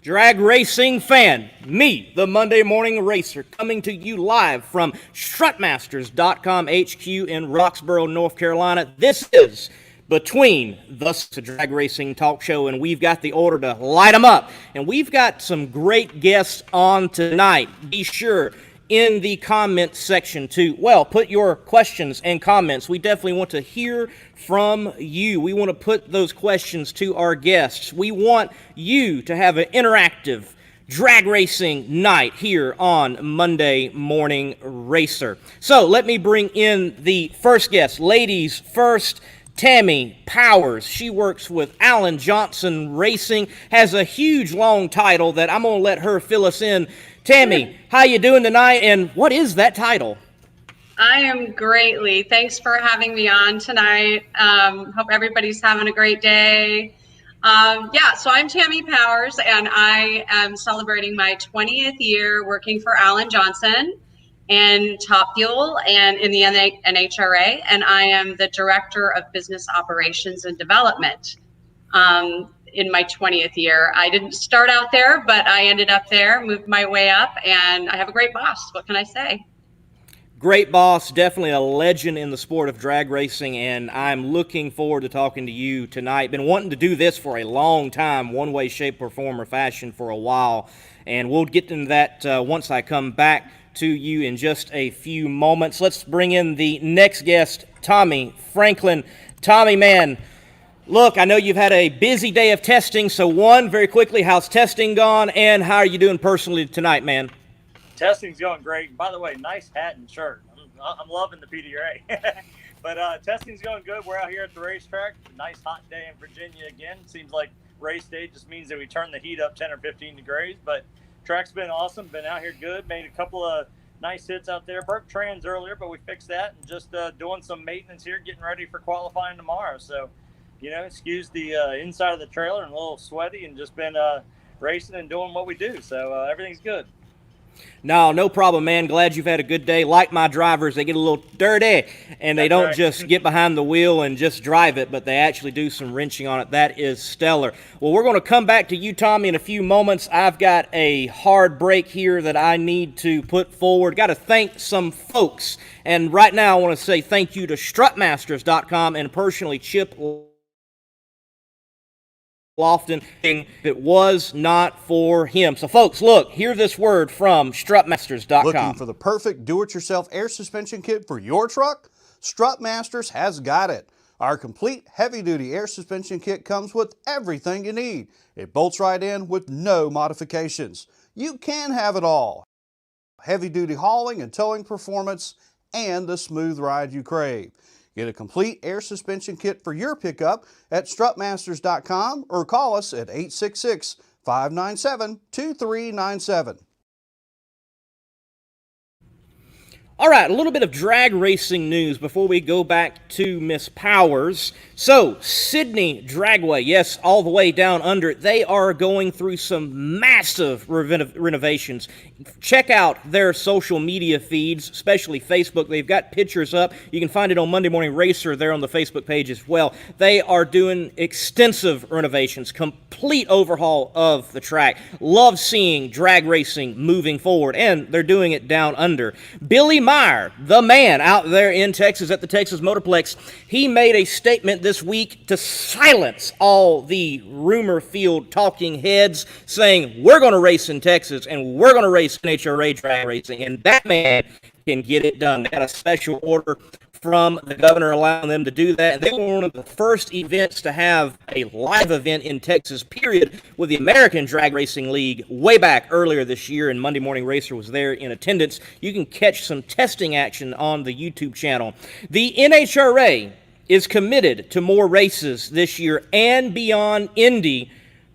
drag racing fan, me, the Monday Morning Racer, coming to you live from strutmasters.com HQ in Roxborough, North Carolina. This is Between the Drag Racing Talk Show, and we've got the order to light them up. And we've got some great guests on tonight. Be sure in the comment section to, put your questions and comments. We definitely want to hear from you. We want to put those questions to our guests. We want you to have an interactive drag racing night here on Monday Morning Racer. So let me bring in the first guest. Ladies first, Tami Powers. She works with Alan Johnson Racing, has a huge long title that I'm going to let her fill us in. Tami, how you doing tonight, and what is that title? I am greatly. Thanks for having me on tonight. Hope everybody's having a great day. So I'm Tami Powers, and I am celebrating my 20th year working for Alan Johnson and Top Fuel and in the NHRA, and I am the Director of Business Operations and Development. In my 20th year. I didn't start out there, but I ended up there, moved my way up, and I have a great boss. What can I say? Great boss, definitely a legend in the sport of drag racing, and I'm looking forward to talking to you tonight. Been wanting to do this for a long time, one way, shape, or form, or fashion for a while, and we'll get into that once I come back to you in just a few moments. Let's bring in the next guest, Tommy Franklin. Tommy, man, look, I know you've had a busy day of testing, so very quickly, how's testing gone, and how are you doing personally tonight, man? Testing's going great. By the way, nice hat and shirt. I'm loving the PDRA. But testing's going good. We're out here at the racetrack. Nice hot day in Virginia again. Seems like race day just means that we turn the heat up 10 or 15 degrees, but track's been awesome. Been out here good. Made a couple of nice hits out there. Broke trans earlier, but we fixed that, and just doing some maintenance here, getting ready for qualifying tomorrow. So, excuse the inside of the trailer and a little sweaty, and just been racing and doing what we do. So everything's good. No problem, man. Glad you've had a good day. Like my drivers, they get a little dirty, and they don't just get behind the wheel and just drive it, but they actually do some wrenching on it. That is stellar. Well, we're going to come back to you, Tommy, in a few moments. I've got a hard break here that I need to put forward. Got to thank some folks, and right now I want to say thank you to strutmasters.com and personally Chip Lofton. It was not for him. So, folks, look, hear this word from strutmasters.com. Looking for the perfect do-it-yourself air suspension kit for your truck? Strutmasters has got it. Our complete heavy-duty air suspension kit comes with everything you need. It bolts right in with no modifications. You can have it all. Heavy-duty hauling and towing performance and the smooth ride you crave. Get a complete air suspension kit for your pickup at strutmasters.com or call us at 866-597-2397. All right, a little bit of drag racing news before we go back to Miss Powers. So, Sydney Dragway, yes, all the way down under, they are going through some massive renovations. Check out their social media feeds, especially Facebook. They've got pictures up. You can find it on Monday Morning Racer there on the Facebook page as well. They are doing extensive renovations, complete overhaul of the track. Love seeing drag racing moving forward, and they're doing it down under. Billy Meyer, the man out there in Texas at the Texas Motorplex, he made a statement this week to silence all the rumor-filled talking heads saying, we're going to race in Texas and we're going to race NHRA drag racing, and that man can get it done. They got a special order from the governor allowing them to do that. And they were one of the first events to have a live event in Texas, period, with the American Drag Racing League way back earlier this year, and Monday Morning Racer was there in attendance. You can catch some testing action on the YouTube channel. The NHRA is committed to more races this year and beyond Indy,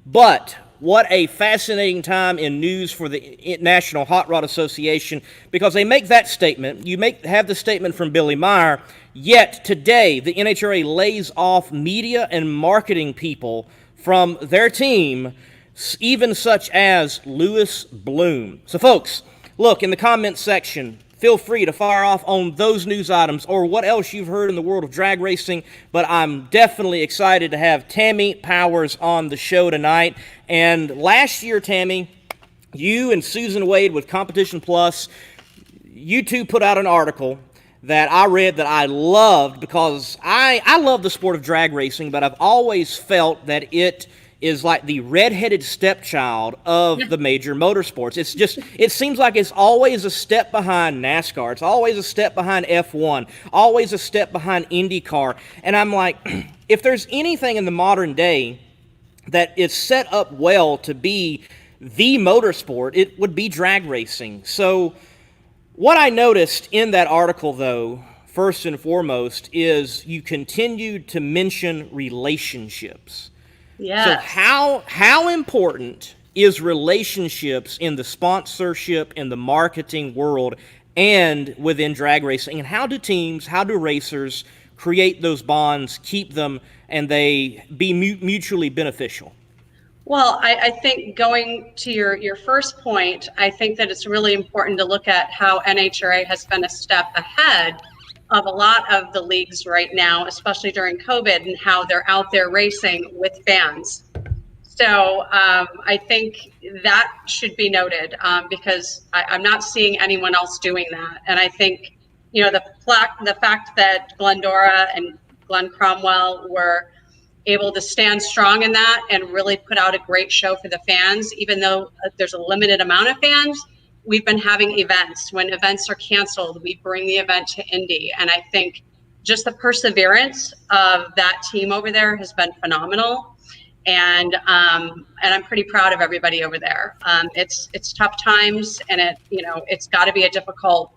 but what a fascinating time in news for the National Hot Rod Association, because they make that statement. You have the statement from Billy Meyer, yet today the NHRA lays off media and marketing people from their team, even such as Lewis Bloom. So, folks, look, in the comments section, feel free to fire off on those news items or what else you've heard in the world of drag racing. But I'm definitely excited to have Tami Powers on the show tonight. And last year, Tami, you and Susan Wade with Competition Plus, you two put out an article that I read that I loved, because I love the sport of drag racing, but I've always felt that it is like the redheaded stepchild of the major motorsports. It seems like it's always a step behind NASCAR. It's always a step behind F1, always a step behind IndyCar. And I'm like, if there's anything in the modern day that is set up well to be the motorsport, it would be drag racing. So what I noticed in that article, though, first and foremost, is you continued to mention relationships. Yes. So how important is relationships in the sponsorship, in the marketing world, and within drag racing? And how do teams, how do racers create those bonds, keep them, and they be mutually beneficial? Well, I think going to your first point, I think that it's really important to look at how NHRA has been a step ahead of a lot of the leagues right now, especially during COVID, and how they're out there racing with fans. So I think that should be noted, because I'm not seeing anyone else doing that. And I think, the fact that Glendora and Glenn Cromwell were able to stand strong in that and really put out a great show for the fans, even though there's a limited amount of fans. We've been having events. When events are canceled, we bring the event to Indy. And I think just the perseverance of that team over there has been phenomenal. And I'm pretty proud of everybody over there. It's tough times, and it's got to be a difficult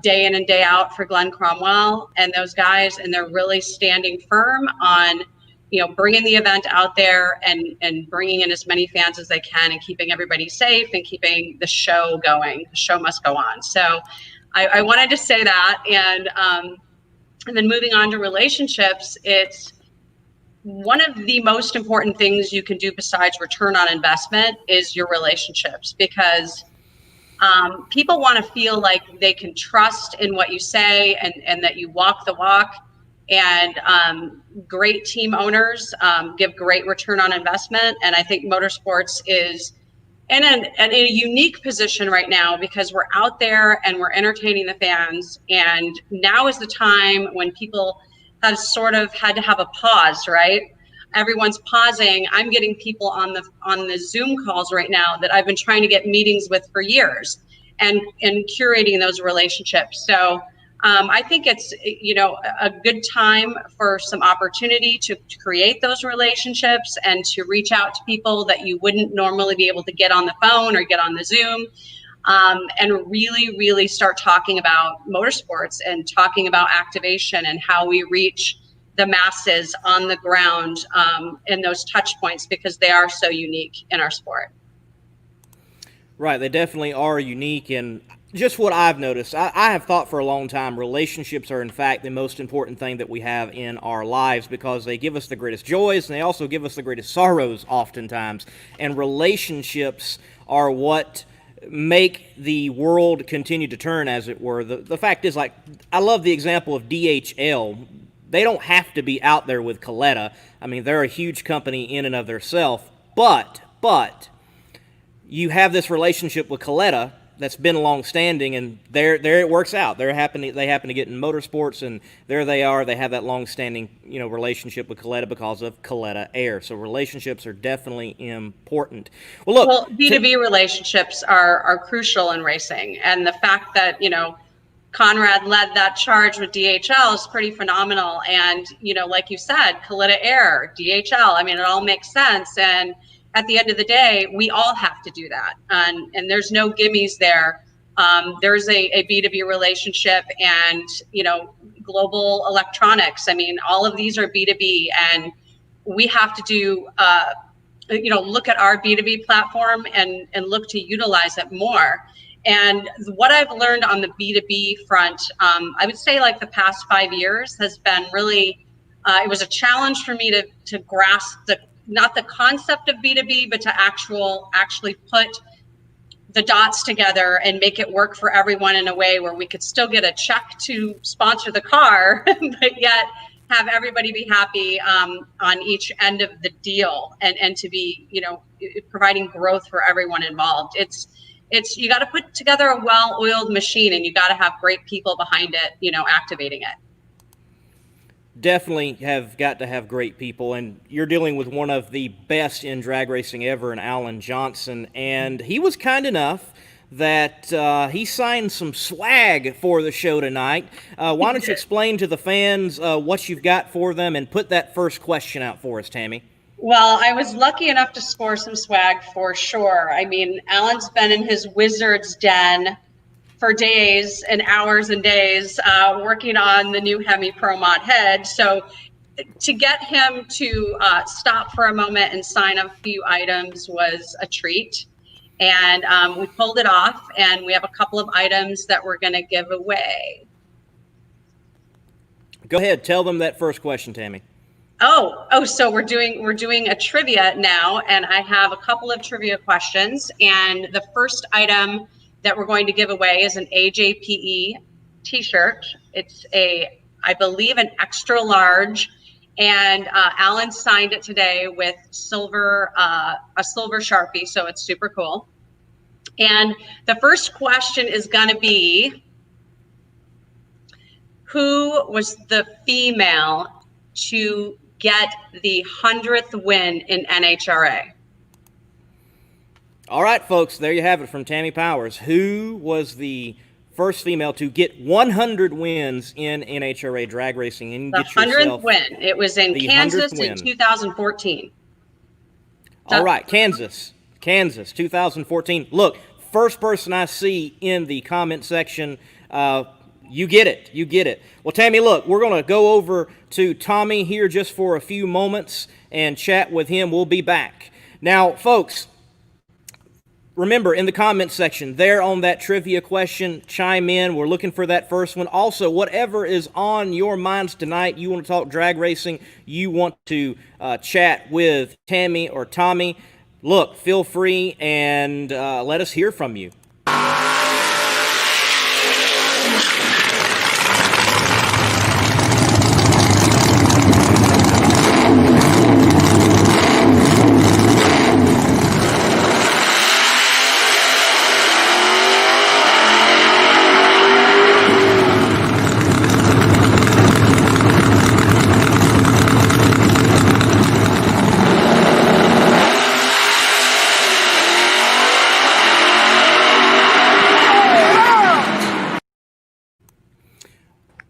day in and day out for Glenn Cromwell and those guys. And they're really standing firm on bringing the event out there and bringing in as many fans as they can and keeping everybody safe and keeping the show going. The show must go on. So I wanted to say that. And then moving on to relationships, it's one of the most important things you can do besides return on investment is your relationships, because people want to feel like they can trust in what you say and that you walk the walk. And great team owners give great return on investment. And I think motorsports is in a unique position right now, because we're out there and we're entertaining the fans. And now is the time when people have sort of had to have a pause, right? Everyone's pausing. I'm getting people on the Zoom calls right now that I've been trying to get meetings with for years, and curating those relationships. So I think it's a good time for some opportunity to create those relationships and to reach out to people that you wouldn't normally be able to get on the phone or get on the Zoom, and really, really start talking about motorsports and talking about activation and how we reach the masses on the ground in those touch points, because they are so unique in our sport. Right, they definitely are unique. And just what I've noticed, I have thought for a long time, relationships are in fact the most important thing that we have in our lives, because they give us the greatest joys and they also give us the greatest sorrows oftentimes. And relationships are what make the world continue to turn, as it were. The fact is, like, I love the example of DHL. They don't have to be out there with Coletta. I mean, they're a huge company in and of themselves, but you have this relationship with Coletta that's been long-standing, and there it works out. They happen to get in motorsports, and there they are. They have that long-standing relationship with Coletta because of Coletta Air. So relationships are definitely important. Well, look, B2B relationships are crucial in racing, and the fact that Conrad led that charge with DHL is pretty phenomenal. And like you said, Coletta Air, DHL. I mean, it all makes sense. And at the end of the day, we all have to do that. And there's no gimmies there. There's a B2B relationship, and, global electronics. I mean, all of these are B2B, and we have to do, look at our B2B platform and look to utilize it more. And what I've learned on the B2B front, I would say like the past 5 years has been really, it was a challenge for me to grasp not the concept of B2B, but to actually put the dots together and make it work for everyone in a way where we could still get a check to sponsor the car, but yet have everybody be happy on each end of the deal, and to be, you know, providing growth for everyone involved. It's you got to put together a well-oiled machine, and you got to have great people behind it, you know, activating it. Definitely have got to have great people, and you're dealing with one of the best in drag racing ever, in Alan Johnson, and he was kind enough that he signed some swag for the show tonight. Why don't you explain to the fans what you've got for them, and put that first question out for us, Tami? Well, I was lucky enough to score some swag for sure. I mean, Alan's been in his wizard's den for days and hours and days working on the new Hemi Pro Mod head. So to get him to stop for a moment and sign a few items was a treat. And we pulled it off, and we have a couple of items that we're going to give away. Go ahead, tell them that first question, Tami. Oh, so we're doing a trivia now, and I have a couple of trivia questions, and the first item that we're going to give away is an AJPE t-shirt. It's I believe an extra large, and Alan signed it today with a silver Sharpie, so it's super cool. And the first question is going to be, who was the female to get the 100th win in NHRA? All right, folks, there you have it from Tami Powers. Who was the first female to get 100 wins in NHRA drag racing? And the 100th win. It was in Kansas in 2014. All right, Kansas, 2014. Look, first person I see in the comment section, you get it. Well, Tami, look, we're going to go over to Tommy here just for a few moments and chat with him. We'll be back. Now, folks, remember, in the comment section, there on that trivia question, chime in. We're looking for that first one. Also, whatever is on your minds tonight, you want to talk drag racing, you want to chat with Tami or Tommy, look, feel free and let us hear from you.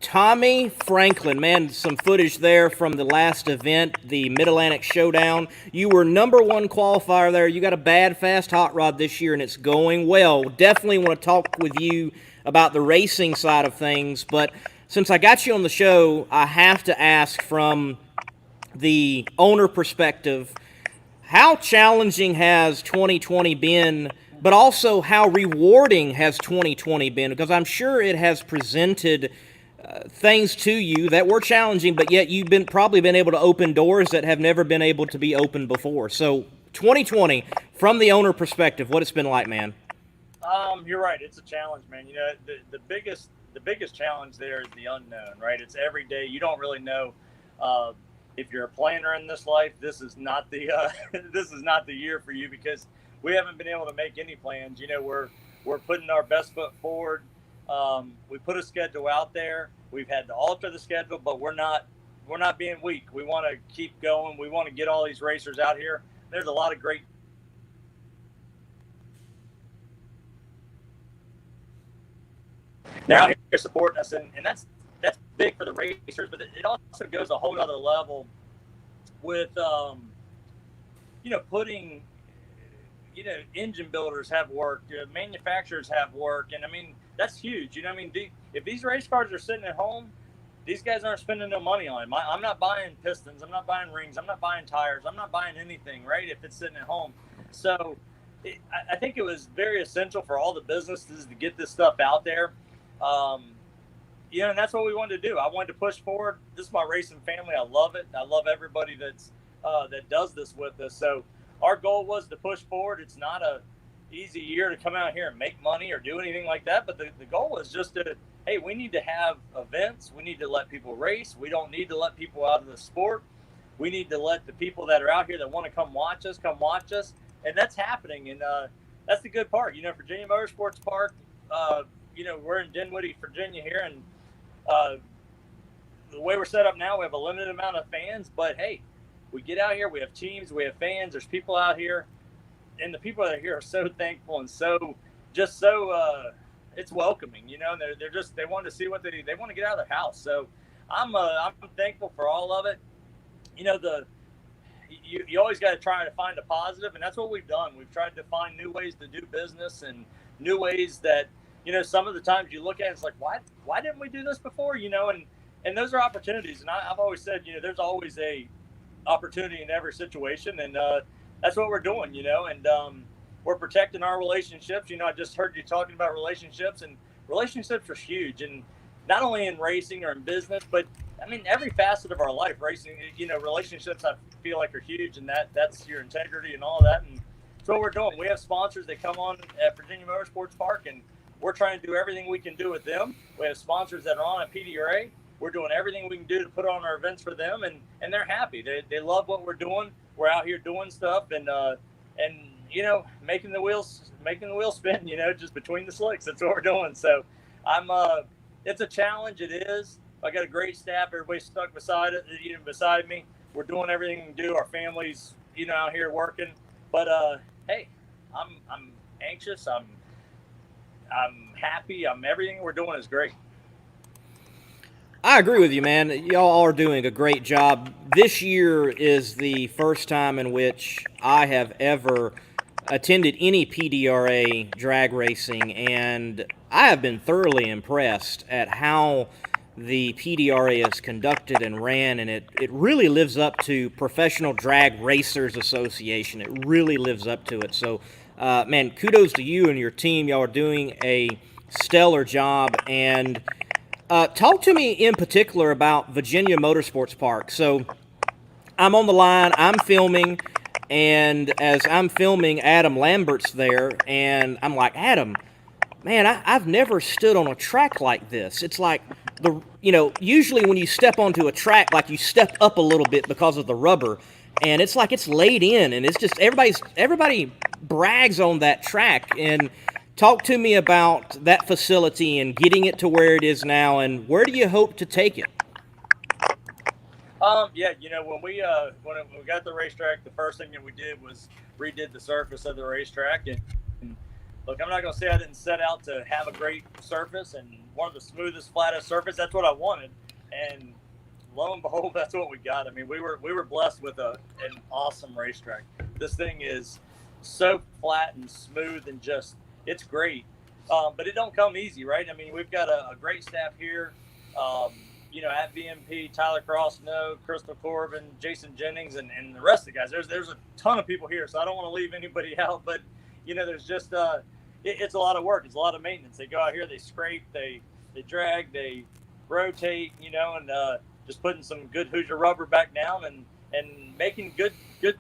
Tommy Franklin, man, some footage there from the last event, the Mid-Atlantic Showdown. You were #1 qualifier there. You got a bad, fast hot rod this year, and it's going well. Definitely want to talk with you about the racing side of things, but since I got you on the show, I have to ask from the owner perspective, how challenging has 2020 been, but also how rewarding has 2020 been? Because I'm sure it has presented things to you that were challenging, but yet you've probably been able to open doors that have never been able to be opened before. So 2020, from the owner perspective, what it's been like, man? You're right. It's a challenge, man. You know, the biggest challenge there is the unknown, right? It's every day. You don't really know if you're a planner in this life. This is not the this is not the year for you, because we haven't been able to make any plans. You know, we're putting our best foot forward. We put a schedule out there. We've had to alter the schedule, but we're not being weak. We want to keep going. We want to get all these racers out here. There's a lot of great now here supporting us, and that's big for the racers, but it also goes a whole other level with putting, engine builders have work, manufacturers have work, and I mean that's huge. If these race cars are sitting at home, these guys aren't spending no money on them. I'm not buying pistons, I'm not buying rings, I'm not buying tires, I'm not buying anything, right? If it's sitting at home, so I think it was very essential for all the businesses to get this stuff out there. And that's what we wanted to do. I wanted to push forward. This is my racing family. I love it. I love everybody that does this with us. So our goal was to push forward. It's not easy year to come out here and make money or do anything like that. But the goal is just to, hey, we need to have events. We need to let people race. We don't need to let people out of the sport. We need to let the people that are out here that want to come watch us. And that's happening. And that's the good part. Virginia Motorsports Park, we're in Dinwiddie, Virginia here. And the way we're set up now, we have a limited amount of fans. But, hey, we get out here. We have teams. We have fans. There's people out here. And the people that are here are so thankful and so it's welcoming, they want to see what they want to get out of their house. So I'm thankful for all of it. You always got to try to find a positive, and that's what we've done. We've tried to find new ways to do business and new ways that, some of the times you look at it, it's like, why didn't we do this before? And those are opportunities. And I've always said, there's always a opportunity in every situation. And that's what we're doing, and we're protecting our relationships. I just heard you talking about relationships, and relationships are huge. And not only in racing or in business, but I mean, every facet of our life, racing, relationships I feel like are huge, and that's your integrity and all that. And that's what we're doing. We have sponsors that come on at Virginia Motorsports Park, and we're trying to do everything we can do with them. We have sponsors that are on at PDRA. We're doing everything we can do to put on our events for them, and they're happy. They love what we're doing. We're out here doing stuff and making the wheels spin, just between the slicks. That's what we're doing. So it's a challenge. It is. I got a great staff. Everybody's stuck beside me. We're doing everything we can do. Our families, out here working. But hey, I'm anxious. I'm happy. Everything we're doing is great. I agree with you, man. Y'all are doing a great job. This year is the first time in which I have ever attended any PDRA drag racing, and I have been thoroughly impressed at how the PDRA is conducted and ran, and it really lives up to Professional Drag Racers Association. It really lives up to it. So, man, kudos to you and your team. Y'all are doing a stellar job, and talk to me in particular about Virginia Motorsports Park. So I'm on the line, I'm filming, and as I'm filming, Adam Lambert's there, and I'm like, Adam, man, I've never stood on a track like this. It's like usually when you step onto a track, like you step up a little bit because of the rubber, and it's like it's laid in, and it's just everybody brags on that track. And talk to me about that facility and getting it to where it is now, and where do you hope to take it? When we got the racetrack, the first thing that we did was redid the surface of the racetrack. And look, I'm not going to say I didn't set out to have a great surface and one of the smoothest, flattest surface. That's what I wanted, and lo and behold, that's what we got. I mean, we were blessed with an awesome racetrack. This thing is so flat and smooth and just. It's great, but it don't come easy, right? I mean, we've got a great staff here, at VMP, Tyler Crossno, Crystal Corbin, Jason Jennings, and the rest of the guys. There's a ton of people here, so I don't want to leave anybody out, but, there's just it's a lot of work. It's a lot of maintenance. They go out here, they scrape, they drag, they rotate, and just putting some good Hoosier rubber back down and making good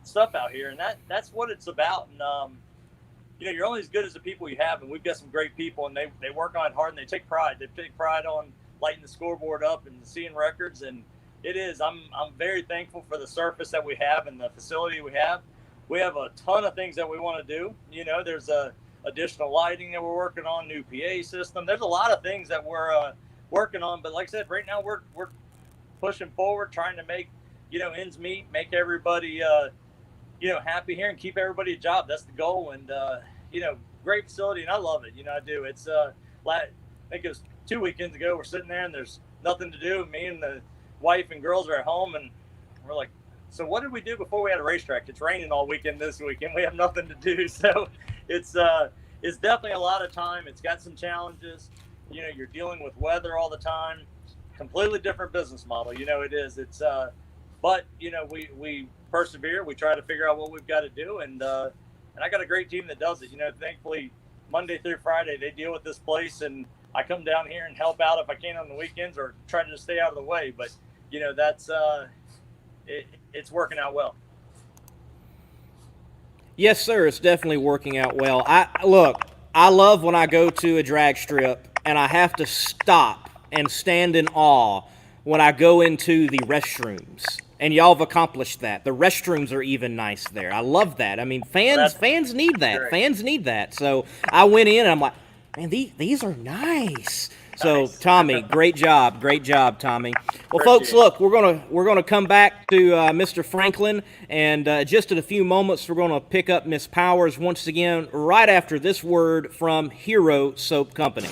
stuff out here, and that's what it's about. And you're only as good as the people you have, and we've got some great people, and they work on it hard, and they take pride. They take pride on lighting the scoreboard up and seeing records, and it is. I'm very thankful for the surface that we have and the facility we have. We have a ton of things that we want to do. There's additional lighting that we're working on, new PA system. There's a lot of things that we're working on, but like I said, right now we're pushing forward, trying to make ends meet, make everybody happy here and keep everybody a job. That's the goal. And, great facility, and I love it. I do. It's, I think it was 2 weekends ago, we're sitting there and there's nothing to do. Me and the wife and girls are at home, and we're like, so what did we do before we had a racetrack? It's raining all weekend this weekend. We have nothing to do. So it's definitely a lot of time. It's got some challenges. You're dealing with weather all the time. Completely different business model. It is. It's, but, we persevere. We try to figure out what we've got to do, and I got a great team that does it. Thankfully, Monday through Friday, they deal with this place, and I come down here and help out if I can on the weekends or try to just stay out of the way. But, that's it's working out well. Yes, sir. It's definitely working out well. I love when I go to a drag strip and I have to stop and stand in awe when I go into the restrooms. And y'all have accomplished that. The restrooms are even nice there. I love that. I mean, fans need that. Great. Fans need that. So I went in and I'm like, man, these are nice. So Nice. Tommy, great job, Tommy. Well, Appreciate folks, it. look, we're gonna come back to Mr. Franklin, and just in a few moments, we're gonna pick up Miss Powers once again right after this word from Hero Soap Company.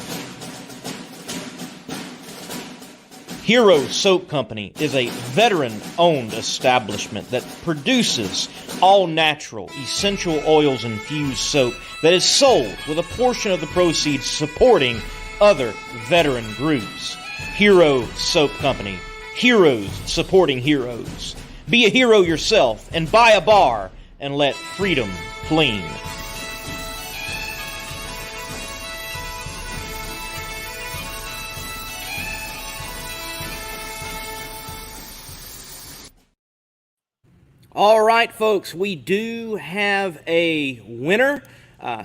Hero Soap Company is a veteran-owned establishment that produces all-natural, essential oils-infused soap that is sold with a portion of the proceeds supporting other veteran groups. Hero Soap Company. Heroes supporting heroes. Be a hero yourself and buy a bar and let freedom clean. All right, folks, we do have a winner.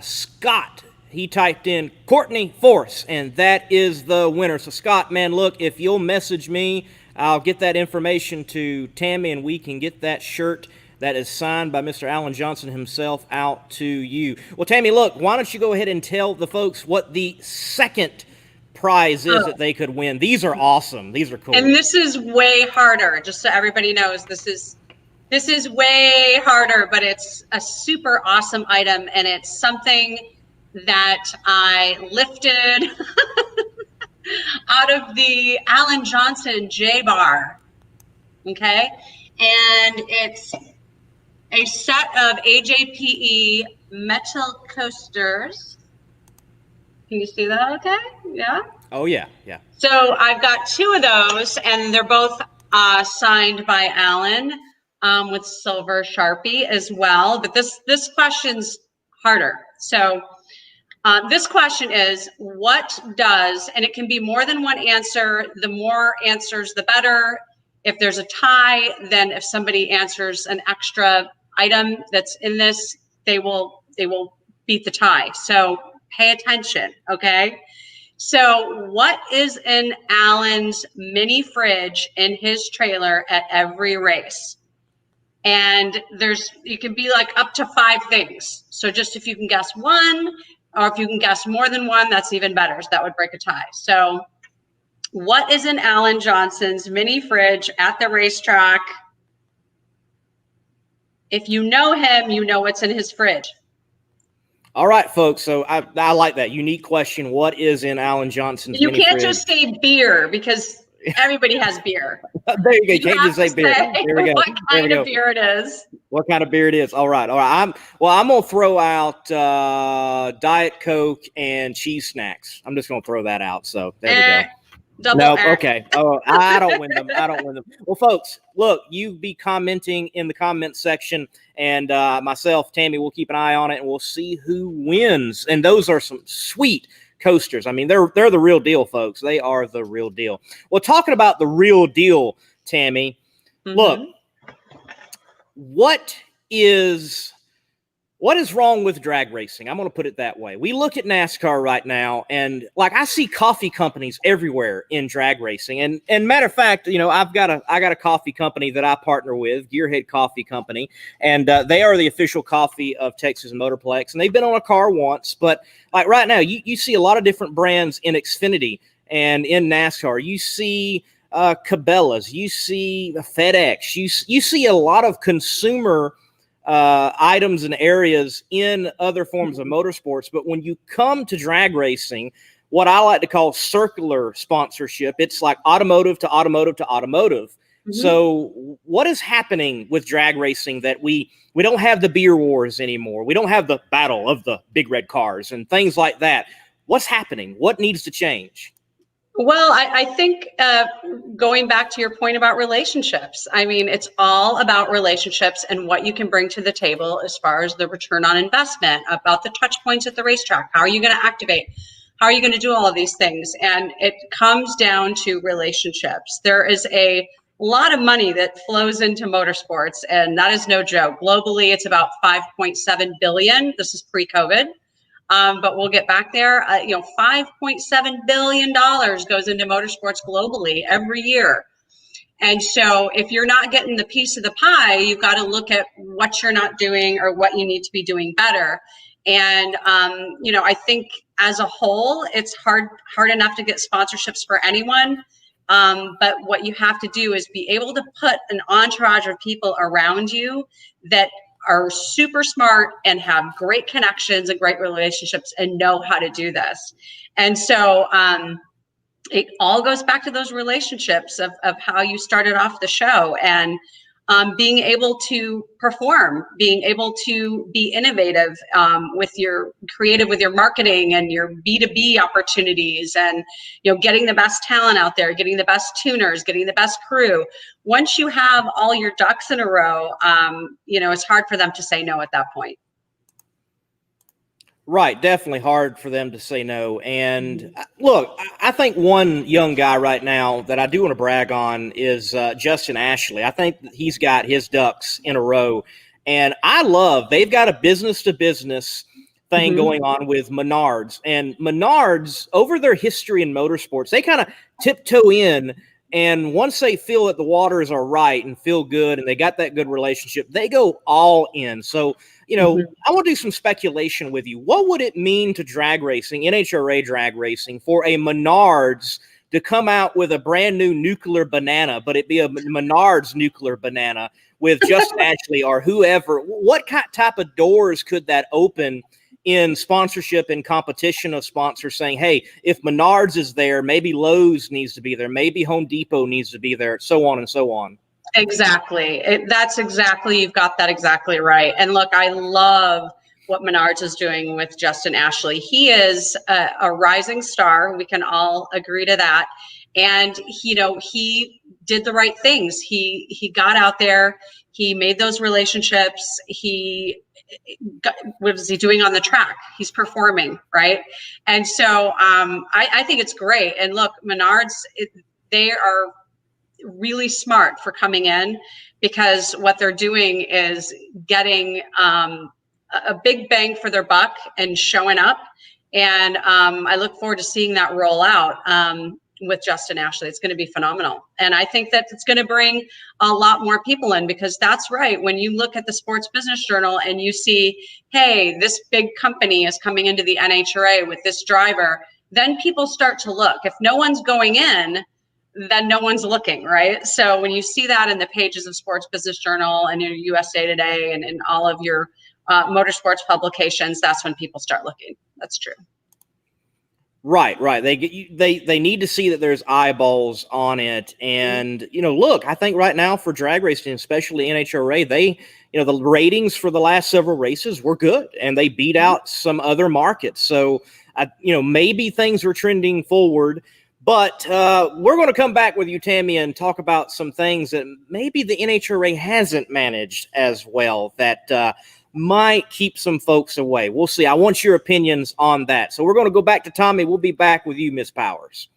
Scott, he typed in Courtney Force, and that is the winner. So, Scott, man, look, if you'll message me, I'll get that information to Tami, and we can get that shirt that is signed by Mr. Alan Johnson himself out to you. Well, Tami, look, why don't you go ahead and tell the folks what the second prize is that they could win. These are awesome. These are cool. And this is way harder, just so everybody knows. This is way harder, but it's a super awesome item, and it's something that I lifted out of the Alan Johnson J Bar. Okay, and it's a set of AJPE metal coasters. Can you see that okay? Yeah? Oh, yeah, yeah. So I've got two of those, and they're both signed by Alan with silver Sharpie as well. But this question's harder. So this question is, what does, and it can be more than one answer. The more answers, the better. If there's a tie, then if somebody answers an extra item that's in this, they will beat the tie. So pay attention, okay? So what is in Alan's mini fridge in his trailer at every race? And you can be like up to 5 things. So just if you can guess one, or if you can guess more than one, that's even better. So that would break a tie. So what is in Alan Johnson's mini fridge at the racetrack? If you know him, you know what's in his fridge. All right, folks. So I like that unique question. What is in Alan Johnson's You mini can't fridge? just say beer, because everybody has beer. There you go. You can't have just say to beer. say There we go. what There kind we go. of beer it is. What kind of beer it is? All right. I'm gonna throw out Diet Coke and cheese snacks. I'm just gonna throw that out. So there we go. Double Nope. R. Okay. Oh, I don't win them. I don't win them. Well, folks, look, you be commenting in the comment section, and myself, Tami, will keep an eye on it, and we'll see who wins. And those are some sweet coasters. I mean, they're the real deal, folks. They are the real deal. Well, talking about the real deal, Tami, look, what is wrong with drag racing? I'm going to put it that way. We look at NASCAR right now, and like I see coffee companies everywhere in drag racing. And matter of fact, you know, I got a coffee company that I partner with, Gearhead Coffee Company, and they are the official coffee of Texas Motorplex. And they've been on a car once, but like right now, you see a lot of different brands in Xfinity and in NASCAR. You see Cabela's, you see FedEx, you see a lot of consumer items and areas in other forms of motorsports. But when you come to drag racing, what I like to call circular sponsorship, it's like automotive to automotive to automotive. So what is happening with drag racing that we don't have the beer wars anymore? We don't have the battle of the big red cars and things like that. What's happening? What needs to change? Well, I think going back to your point about relationships, I mean, it's all about relationships and what you can bring to the table as far as the return on investment, about the touch points at the racetrack. How are you going to activate? How are you going to do all of these things? And it comes down to relationships. There is a lot of money that flows into motorsports, and that is no joke. Globally, it's about 5.7 billion. This is pre-COVID, but we'll get back there. $5.7 billion goes into motorsports globally every year. And so if you're not getting the piece of the pie, you've got to look at what you're not doing or what you need to be doing better. And, I think as a whole, it's hard enough to get sponsorships for anyone. But what you have to do is be able to put an entourage of people around you that are super smart and have great connections and great relationships and know how to do this. And so it all goes back to those relationships of how you started off the show, and being able to perform, being able to be innovative with your creative, with your marketing and your B2B opportunities, and getting the best talent out there, getting the best tuners, getting the best crew. Once you have all your ducks in a row, it's hard for them to say no at that point. Right, definitely hard for them to say no. And look, I think one young guy right now that I do want to brag on is Justin Ashley. I think that he's got his ducks in a row. And they've got a business-to-business thing going on with Menards. And Menards, over their history in motorsports, they kind of tiptoe in. And once they feel that the waters are right and feel good and they got that good relationship, they go all in. So, I want to do some speculation with you. What would it mean to drag racing, NHRA drag racing, for a Menards to come out with a brand new nuclear banana, but it be a Menards nuclear banana with Justin Ashley or whoever? What type of doors could that open in sponsorship and competition of sponsors saying, hey, if Menards is there, maybe Lowe's needs to be there, maybe Home Depot needs to be there, so on and so on. Exactly. You've got that exactly right. And look, I love what Menards is doing with Justin Ashley. He is a rising star. We can all agree to that. And, he did the right things. He got out there. He made those relationships. What is he doing on the track? He's performing, right? And so I think it's great. And look, Menards, they are really smart for coming in, because what they're doing is getting a big bang for their buck and showing up. And I look forward to seeing that roll out with Justin Ashley. It's going to be phenomenal. And I think that it's going to bring a lot more people in, because that's right. When you look at the Sports Business Journal and you see, hey, this big company is coming into the NHRA with this driver, then people start to look. If no one's going in, then no one's looking, right? So when you see that in the pages of Sports Business Journal and your USA Today and in all of your motorsports publications, that's when people start looking. That's true. Right. They need to see that there's eyeballs on it. And, look, I think right now for drag racing, especially NHRA, the ratings for the last several races were good and they beat out some other markets. So, maybe things are trending forward. But we're going to come back with you, Tami, and talk about some things that maybe the NHRA hasn't managed as well that might keep some folks away. We'll see. I want your opinions on that. So we're going to go back to Tami. We'll be back with you, Miss Powers.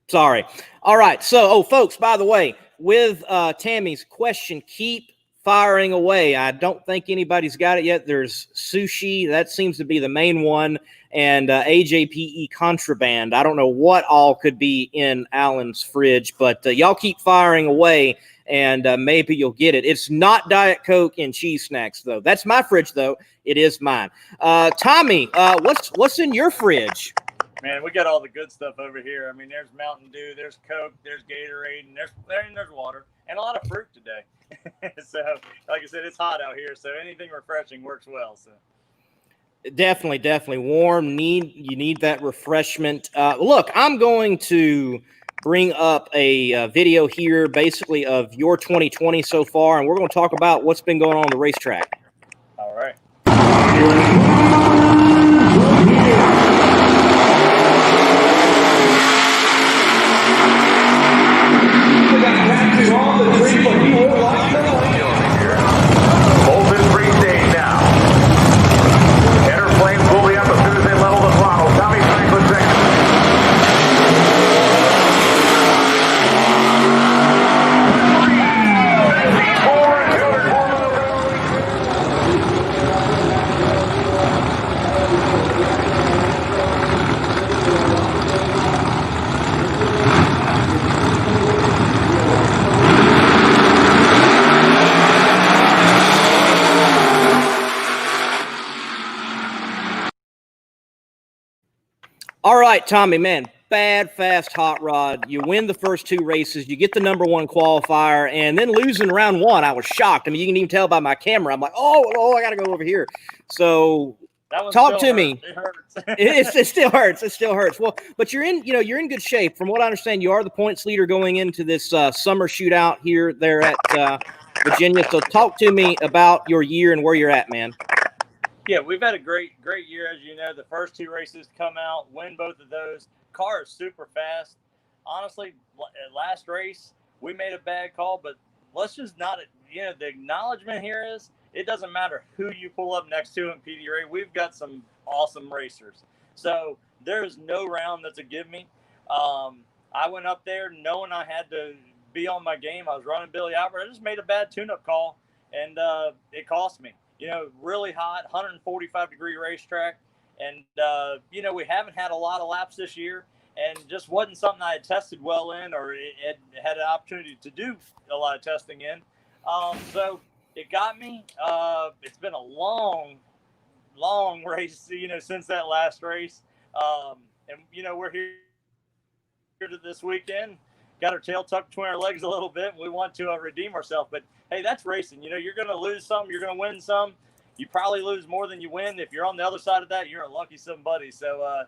Sorry. All right. So, folks, by the way, with Tami's question, keep firing away. I don't think anybody's got it yet. There's sushi. That seems to be the main one. And AJPE contraband. I don't know what all could be in Alan's fridge, but y'all keep firing away and maybe you'll get it. It's not Diet Coke and cheese snacks, though. That's my fridge, though. It is mine. Tami, what's in your fridge? Man, we got all the good stuff over here. I mean, there's Mountain Dew, there's Coke, there's Gatorade, and there's water, and a lot of fruit today. So, like I said, it's hot out here, so anything refreshing works well. So. Definitely warm. You need that refreshment. Look, I'm going to bring up a video here, basically of your 2020 so far, and we're going to talk about what's been going on the racetrack. All right. right, Tommy, man, bad, fast hot rod. You win the first 2 races. You get the #1 qualifier, and then losing round 1, I was shocked. I mean, you can even tell by my camera. I'm like, oh, I got to go over here. So talk to me. It hurts. It still hurts. It still hurts. Well, but you're in good shape. From what I understand, you are the points leader going into this summer shootout there at Virginia. So talk to me about your year and where you're at, man. Yeah, we've had a great year, as you know. The first 2 races come out, win both of those. Car is super fast. Honestly, last race, we made a bad call, but let's just not, the acknowledgement here is it doesn't matter who you pull up next to in PDRA. We've got some awesome racers. So there's no round that's a give me. I went up there knowing I had to be on my game. I was running Billy Albert. I just made a bad tune-up call, and it cost me. Really hot, 145-degree racetrack. And, we haven't had a lot of laps this year, and just wasn't something I had tested well in, or it had an opportunity to do a lot of testing in. So it got me. It's been a long race, since that last race. And, we're here to this weekend. Got our tail tucked between our legs a little bit. We want to redeem ourselves, but hey, that's racing. You're going to lose some, you're going to win some. You probably lose more than you win. If you're on the other side of that, you're a lucky somebody. So,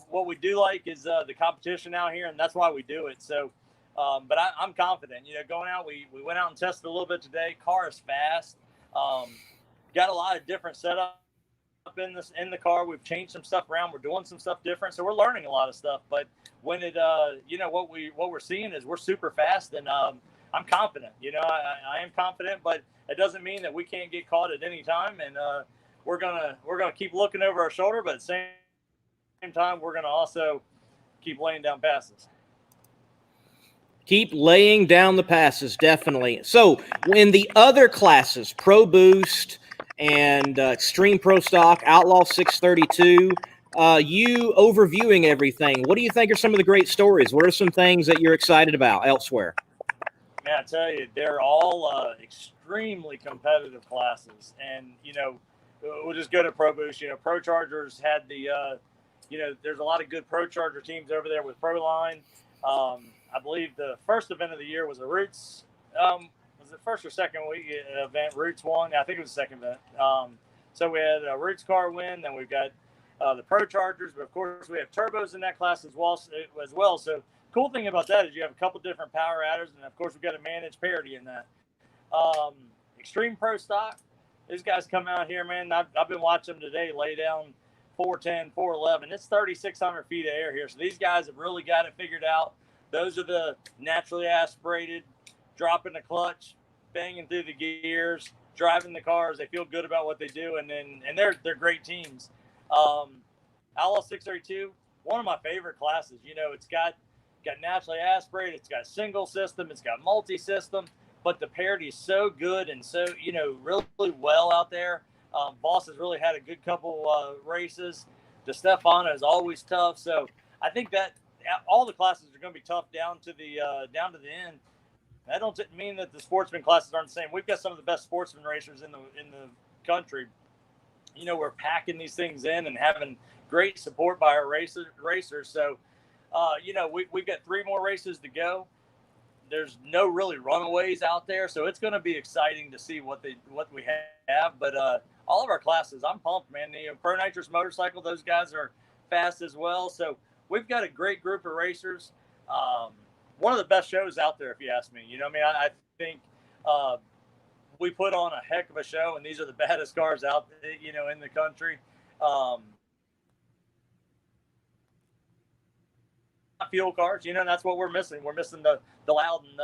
what we do like is the competition out here, and that's why we do it. So, but I'm confident. Going out, we went out and tested a little bit today. Car is fast. Got a lot of different setup in the car. We've changed some stuff around. We're doing some stuff different, so we're learning a lot of stuff. But when it, what we're seeing is we're super fast, and I'm confident. I am confident, but it doesn't mean that we can't get caught at any time. And we're gonna keep looking over our shoulder, but at the same time, we're gonna also keep laying down passes. Keep laying down the passes, definitely. So in the other classes, Pro Boost and Extreme Pro Stock, Outlaw 632, you overviewing everything, what do you think are some of the great stories? What are some things that you're excited about elsewhere? Man, I tell you, they're all extremely competitive classes. And, we'll just go to Pro Boost. Pro Chargers had the, there's a lot of good Pro Charger teams over there with ProLine. I believe the first event of the year was a Roots. Was it first or second week event? Roots won. I think it was the second event. So we had a Roots car win. Then we've got the Pro Chargers. But, of course, we have turbos in that class as well. So cool thing about that is you have a couple different power adders. And, of course, we've got to manage parity in that. Extreme Pro Stock. These guys come out here, man. I've been watching them today lay down 410, 411. It's 3,600 feet of air here. So these guys have really got it figured out. Those are the naturally aspirated, dropping the clutch, banging through the gears, driving the cars. They feel good about what they do, and they're great teams. Outlaw 632, one of my favorite classes. It's got naturally aspirated, it's got single system, it's got multi-system, but the parity is so good and so really well out there. Boss has really had a good couple races. The Stefano is always tough, so I think that all the classes are going to be tough down to the end. That don't mean that the sportsman classes aren't the same. We've got some of the best sportsman racers in the country. We're packing these things in and having great support by our racers. So, we've got 3 more races to go. There's no really runaways out there, so it's going to be exciting to see what we have. But all of our classes, I'm pumped, man. Pro Nitrous motorcycle, those guys are fast as well. So we've got a great group of racers. One of the best shows out there, if you ask me. I think we put on a heck of a show, and these are the baddest cars out, in the country. Fuel cars, that's what we're missing. We're missing the loud and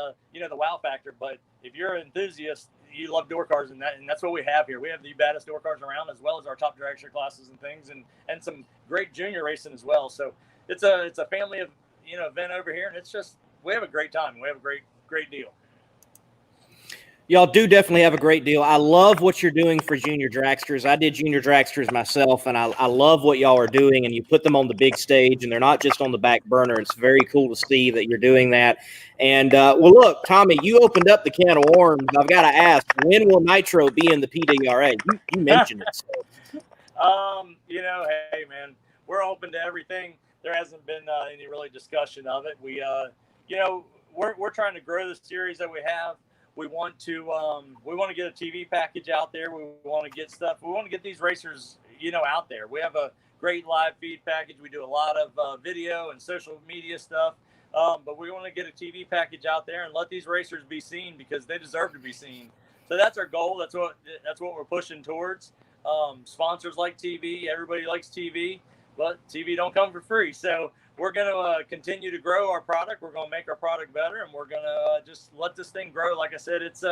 the wow factor. But if you're an enthusiast, you love door cars, and that's what we have here. We have the baddest door cars around, as well as our top dragster classes and things, and some great junior racing as well. So it's a family of event over here, and it's just we have a great time. We have a great deal. Y'all do definitely have a great deal. I love what you're doing for junior dragsters. I did junior dragsters myself, and I love what y'all are doing, and you put them on the big stage, and they're not just on the back burner. It's very cool to see that you're doing that. And, well, look, Tommy, you opened up the can of worms. I've got to ask, when will Nitro be in the PDRA? You mentioned it. So. Hey, man, we're open to everything. there hasn't been any really discussion of it. We, we're trying to grow the series that we have. We want to get a TV package out there. We want to get stuff. We want to get these racers, out there. We have a great live feed package. We do a lot of video and social media stuff. But we want to get a TV package out there and let these racers be seen because they deserve to be seen. So that's our goal. That's what we're pushing towards. Sponsors like TV. Everybody likes TV, but TV don't come for free. So we're going to continue to grow our product. We're going to make our product better, and we're going to just let this thing grow. Like I said, it's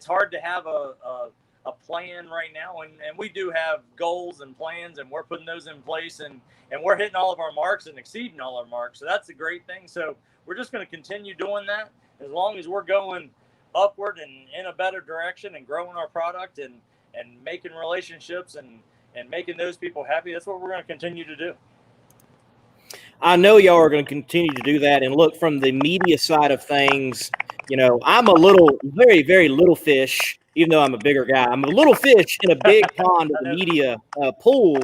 hard to have a plan right now, and we do have goals and plans, and we're putting those in place, and we're hitting all of our marks and exceeding all our marks. So that's a great thing. So we're just going to continue doing that as long as we're going upward and in a better direction and growing our product and making relationships and making those people happy. That's what we're going to continue to do. I know y'all are going to continue to do that. And look, from the media side of things, I'm a very, very little fish, even though I'm a bigger guy. I'm a little fish in a big pond of the media pool.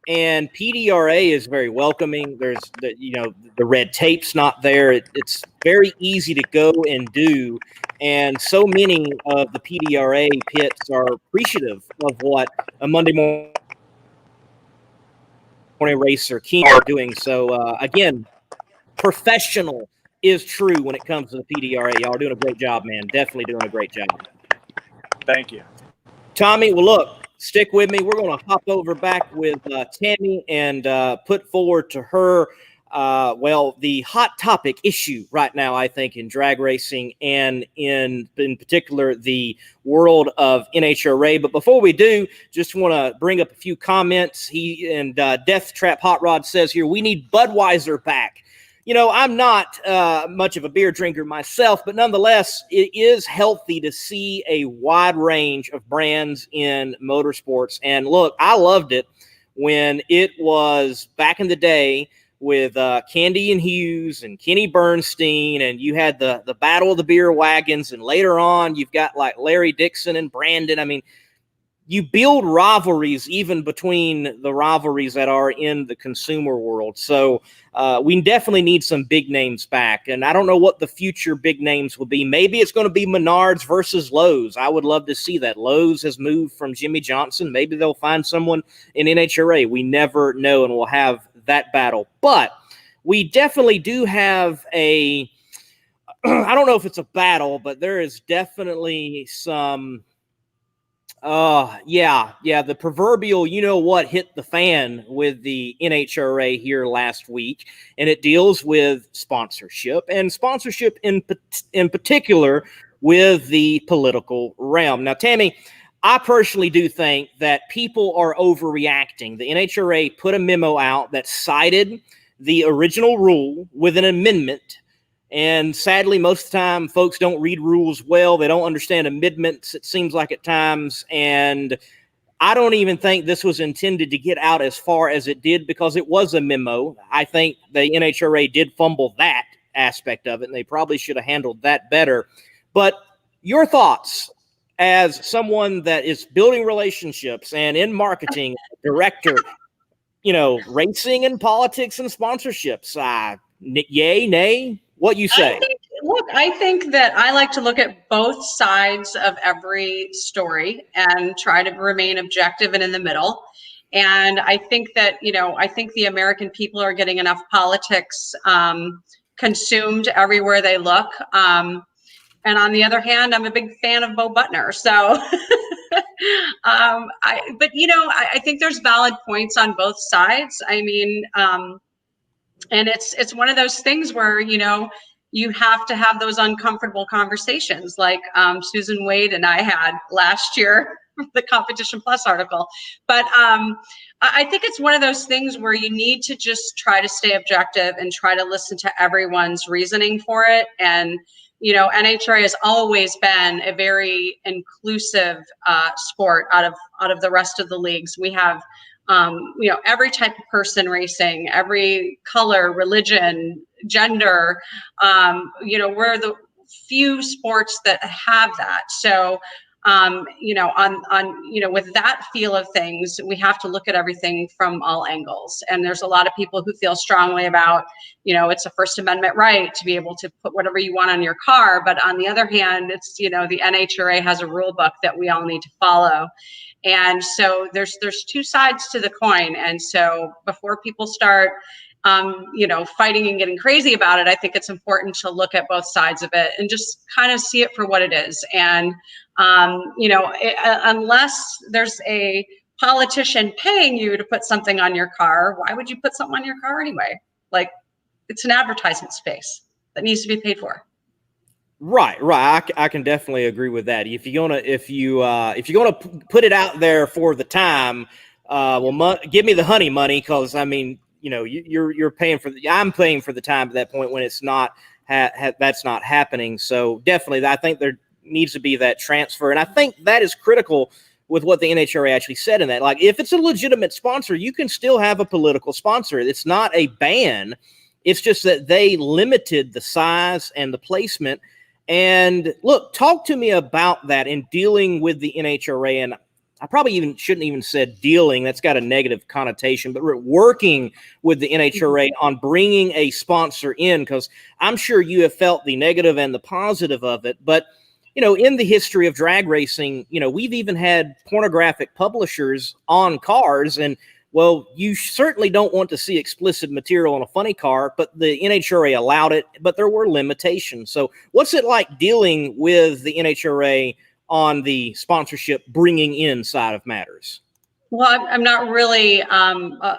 And PDRA is very welcoming. There's the red tape's not there. It's very easy to go and do. And so many of the PDRA pits are appreciative of what a Monday morning racer King are doing. So again, professional is true when it comes to the PDRA. Y'all are doing a great job, man. Definitely doing a great job. Thank you. Tommy, well, look, stick with me. We're going to hop over back with Tami and put forward to her, the hot topic issue right now, I think, in drag racing and in particular the world of NHRA. But before we do, just want to bring up a few comments. He and Death Trap Hot Rod says here, we need Budweiser back. I'm not much of a beer drinker myself, but nonetheless, it is healthy to see a wide range of brands in motorsports. And look, I loved it when it was back in the day with Candy and Hughes and Kenny Bernstein, and you had the Battle of the Beer Wagons, and later on you've got like Larry Dixon and Brandon. I mean, you build rivalries even between the rivalries that are in the consumer world. So we definitely need some big names back. And I don't know what the future big names will be. Maybe it's going to be Menards versus Lowe's. I would love to see that. Lowe's has moved from Jimmy Johnson. Maybe they'll find someone in NHRA. We never know, and we'll have that battle. But we definitely do have I don't know if it's a battle, but there is definitely some the proverbial hit the fan with the NHRA here last week, and it deals with sponsorship in particular with the political realm. Now, Tami, I personally do think that people are overreacting. The NHRA put a memo out that cited the original rule with an amendment. And sadly, most of the time, folks don't read rules well. They don't understand amendments, it seems like at times. And I don't even think this was intended to get out as far as it did because it was a memo. I think the NHRA did fumble that aspect of it, and they probably should have handled that better. But your thoughts as someone that is building relationships and in marketing, director, racing and politics and sponsorships, yay, nay? What you say? I think that I like to look at both sides of every story and try to remain objective and in the middle. And I think that, I think the American people are getting enough politics consumed everywhere they look. And on the other hand, I'm a big fan of Bo Butner. So, I think there's valid points on both sides. I mean, and it's one of those things where, you have to have those uncomfortable conversations like Susan Wade and I had last year, the Competition Plus article. But I think it's one of those things where you need to just try to stay objective and try to listen to everyone's reasoning for it. And, NHRA has always been a very inclusive sport out of the rest of the leagues. We have every type of person racing, every color, religion, gender. We're the few sports that have that. So with that feel of things, we have to look at everything from all angles. And there's a lot of people who feel strongly about, it's a First Amendment right to be able to put whatever you want on your car. But on the other hand, it's, the NHRA has a rule book that we all need to follow. And so there's two sides to the coin. And so before people start, fighting and getting crazy about it, I think it's important to look at both sides of it and just kind of see it for what it is. And, unless there's a politician paying you to put something on your car, why would you put something on your car anyway? Like, it's an advertisement space that needs to be paid for. Right. I can definitely agree with that. If you're gonna put it out there for the time, give me the honey money, because I mean, you're paying for I'm paying for the time at that point when it's not that's not happening. So definitely, I think there needs to be that transfer, and I think that is critical with what the NHRA actually said in that. Like, if it's a legitimate sponsor, you can still have a political sponsor. It's not a ban. It's just that they limited the size and the placement. And look, talk to me about that in dealing with the NHRA. And I probably shouldn't even said dealing. That's got a negative connotation, but we're working with the NHRA on bringing a sponsor in, because I'm sure you have felt the negative and the positive of it. But, in the history of drag racing, we've even had pornographic publishers on cars, and well, you certainly don't want to see explicit material on a funny car, but the NHRA allowed it, but there were limitations. So what's it like dealing with the NHRA on the sponsorship bringing in side of matters? Well, I'm not really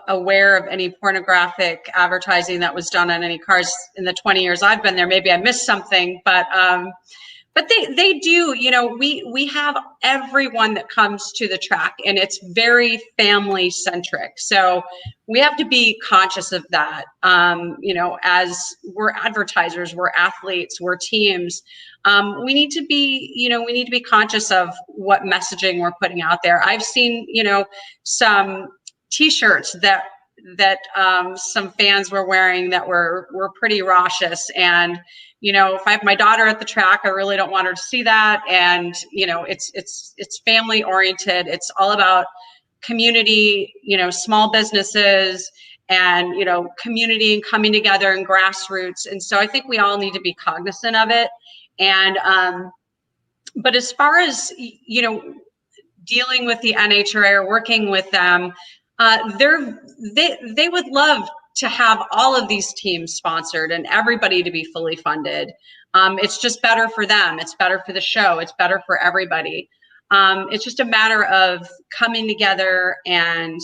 aware of any pornographic advertising that was done on any cars in the 20 years I've been there. Maybe I missed something, but they do, we have everyone that comes to the track, and it's very family centric. So we have to be conscious of that. As we're advertisers, we're athletes, we're teams. We need to be conscious of what messaging we're putting out there. I've seen, some t-shirts that some fans were wearing that were pretty raucous. And, if I have my daughter at the track, I really don't want her to see that. And, it's family oriented. It's all about community, small businesses and, community and coming together and grassroots. And so I think we all need to be cognizant of it. And, but as far as, dealing with the NHRA or working with them, they would love to have all of these teams sponsored and everybody to be fully funded. It's just better for them. It's better for the show. It's better for everybody. It's just a matter of coming together and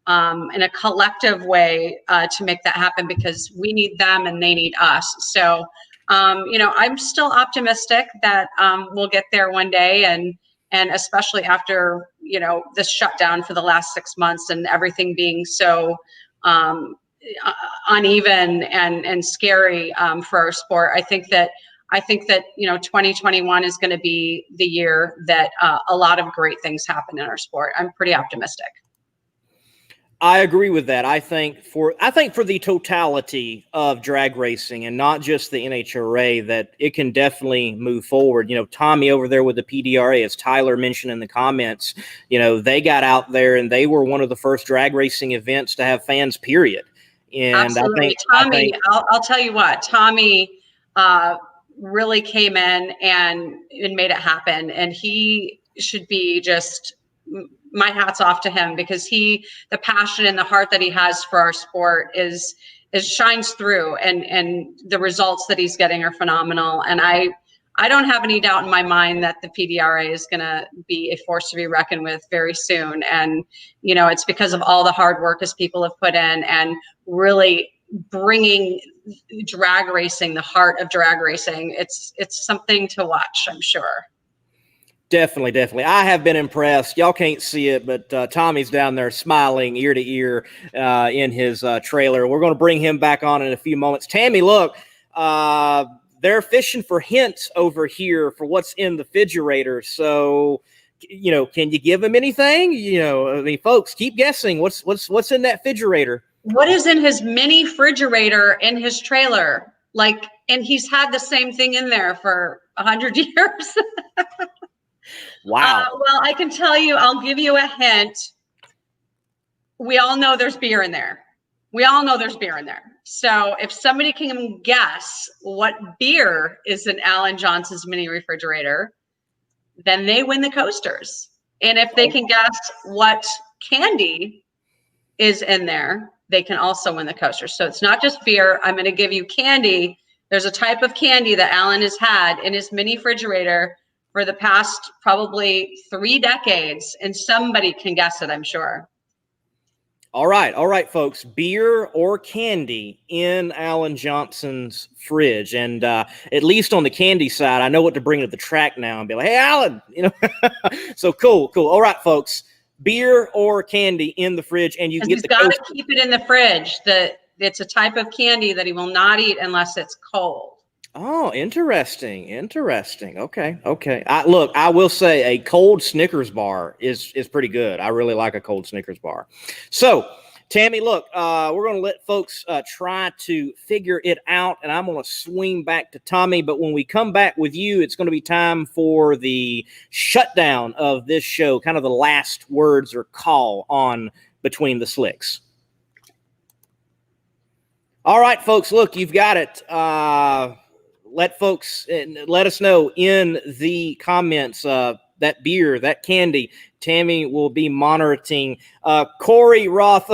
in a collective way to make that happen, because we need them and they need us. So, I'm still optimistic that we'll get there one day, and especially after, this shutdown for the last 6 months and everything being so uneven and scary for our sport. I think that 2021 is going to be the year that a lot of great things happen in our sport. I'm pretty optimistic. I agree with that. I think for the totality of drag racing and not just the NHRA, that it can definitely move forward. Tami over there with the PDRA, as Tyler mentioned in the comments, they got out there and they were one of the first drag racing events to have fans, period. And absolutely. I'll tell you what, Tami really came in and made it happen. And he should be just, my hat's off to him, because the passion and the heart that he has for our sport is shines through, and the results that he's getting are phenomenal. And I don't have any doubt in my mind that the PDRA is going to be a force to be reckoned with very soon. And, it's because of all the hard work as people have put in and really bringing drag racing, the heart of drag racing. It's something to watch, I'm sure. Definitely. I have been impressed. Y'all can't see it, but Tommy's down there smiling ear to ear in his trailer. We're going to bring him back on in a few moments. Tami, look, they're fishing for hints over here for what's in the refrigerator. So, can you give him anything? Folks, keep guessing. What's in that refrigerator? What is in his mini refrigerator in his trailer? And he's had the same thing in there for 100 years. Wow. Well, I can tell you, I'll give you a hint. We all know there's beer in there. We all know there's beer in there. So if somebody can guess what beer is in Alan Johnson's mini refrigerator, then they win the coasters. And if they can guess what candy is in there, they can also win the coaster. So it's not just beer. I'm going to give you candy. There's a type of candy that Alan has had in his mini refrigerator for the past probably 3 decades, and somebody can guess it, I'm sure. All right, folks. Beer or candy in Alan Johnson's fridge, and at least on the candy side, I know what to bring to the track now and be like, "Hey, Alan," you know. So cool. All right, folks. Beer or candy in the fridge, and you get He's the got coaster. to keep it in the fridge. It's a type of candy that he will not eat unless it's cold. Oh, interesting. Okay. I will say a cold Snickers bar is pretty good. I really like a cold Snickers bar. So, Tami, look, we're going to let folks try to figure it out, and I'm going to swing back to Tami. But when we come back with you, it's going to be time for the shutdown of this show, kind of the last words or call on Between the Slicks. All right, folks, look, you've got it. Let us know in the comments that beer, that candy. Tami will be monitoring. Corey Roth,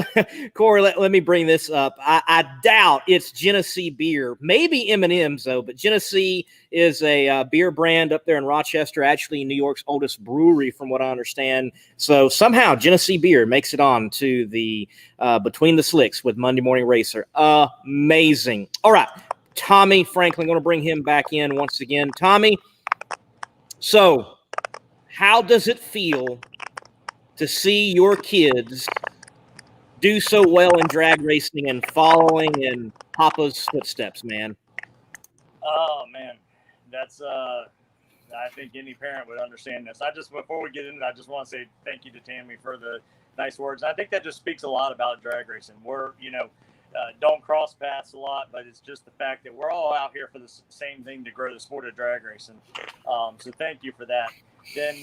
Corey, let me bring this up. I doubt it's Genesee beer, maybe M&M's though, but Genesee is a beer brand up there in Rochester, actually New York's oldest brewery, from what I understand. So somehow Genesee beer makes it on to the Between the Slicks with Monday Morning Racer. Amazing. All right. Tommy Franklin, going to bring him back in once again. Tommy, so how does it feel to see your kids do so well in drag racing and following in Papa's footsteps, man? Oh man, that's I think any parent would understand this. Before we get into that, I just want to say thank you to Tami for the nice words. And I think that just speaks a lot about drag racing. We're, don't cross paths a lot, but it's just the fact that we're all out here for the same thing, to grow the sport of drag racing. So thank you for that. Then,